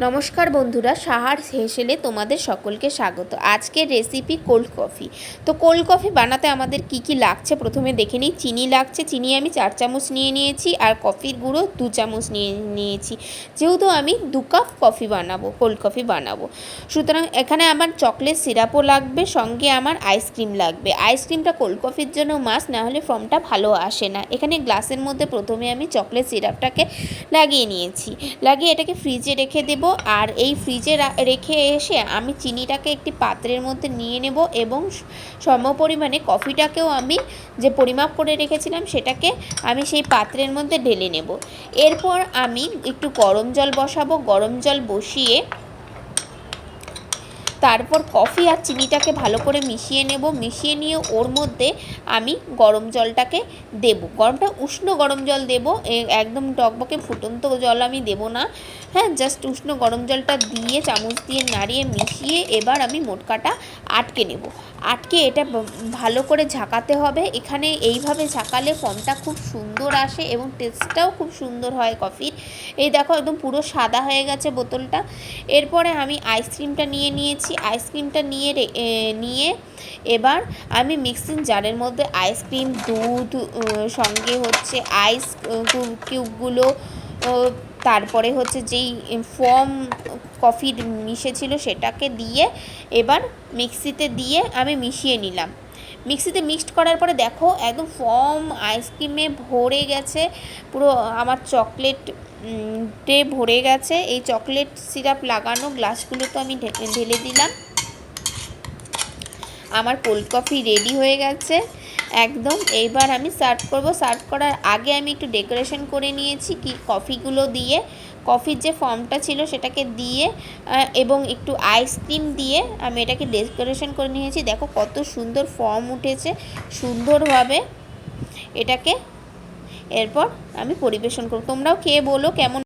নমস্কার বন্ধুরা, সাহার হেসেলে তোমাদের সকলকে স্বাগত। আজকের রেসিপি কোল্ড কফি। তো কোল্ড কফি বানাতে আমাদের কি কি লাগছে প্রথমে দেখে নিই। চিনি লাগছে, চিনি আমি 4 চামচ নিয়ে নিয়েছি, আর কফির গুঁড়ো 2 চামচ নিয়েছি, যেহেতু আমি 2 কাপ কফি বানাবো, কোল্ড কফি বানাবো। সুতরাং এখানে আমার চকলেট সিরাপও লাগবে, সঙ্গে আমার আইসক্রিম লাগবে। আইসক্রিমটা কোল্ড কফির জন্য মাস্ট, না হলে ফর্মটা ভালো আসে না। এখানে গ্লাসের মধ্যে প্রথমে আমি চকলেট সিরাপটাকে লাগিয়ে নিয়েছি, লাগিয়ে এটাকে ফ্রিজে রেখে দেবো। আর এই ফ্রিজে রেখে এসে আমি চিনিটাকে একটি পাত্রের মধ্যে নিয়ে নেব এবং সমপরিমাণে কফিটাকেও আমি যে পরিমাপ করে রেখেছিলাম সেটাকে আমি সেই পাত্রের মধ্যে ঢেলে নেব। এরপর আমি একটু গরম জল বসাবো, গরম জল বসিয়ে তারপর কফি আর চিনিটাকে ভালো করে মিশিয়ে নেব। মিশিয়ে নিয়ে ওর মধ্যে আমি গরম জলটাকে দেব, উষ্ণ গরম জল দেব, একদম টকবকে ফুটন্ত জল আমি দেব না। হ্যাঁ, জাস্ট উষ্ণ গরম জলটা দিয়ে চামচ দিয়ে নাড়িয়ে মিশিয়ে এবার আমি মোটকাটা আটকে নেব। আটকে এটা ভালো করে ঝাঁকাতে হবে। এখানে এইভাবে ঝাঁকালে ফর্মটা খুব সুন্দর আসে এবং টেস্টটাও খুব সুন্দর হয় কফির। এই দেখো, একদম পুরো সাদা হয়ে গেছে বোতলটা। এরপরে আমি আইসক্রিমটা নিয়েছি। আইসক্রিমটা নিয়ে এবার আমি মিক্সিং জারের মধ্যে আইসক্রিম, দুধ, সঙ্গে হচ্ছে আইস কিউবগুলো, তারপরে হচ্ছে যেই ফর্ম কফির মিশেছিল সেটাকে দিয়ে এবার মিক্সিতে দিয়ে আমি মিশিয়ে নিলাম। মিক্সিতে মিক্সড করার পরে দেখো একদম ফর্ম আইসক্রিমে ভরে গেছে, পুরো আমার চকলেট ভরে গেছে। এই চকলেট সিরাপ লাগানো গ্লাসগুলো তো আমি ঢেলে দিলাম। আমার কোল্ড কফি রেডি হয়ে গেছে একদম। এইবার আমি সার্ভ করব। সার্ভ করার আগে আমি একটু ডেকোরেশন করে নিয়েছি কি কফিগুলো দিয়ে, কফির যে ফর্মটা ছিল সেটাকে দিয়ে এবং একটু আইসক্রিম দিয়ে আমি এটাকে ডেকোরেশন করে নিয়েছি। দেখো কত সুন্দর ফর্ম উঠেছে সুন্দরভাবে এটাকে। এরপর আমি পরিবেশন করব। তোমরাও খেয়ে বলো কেমন।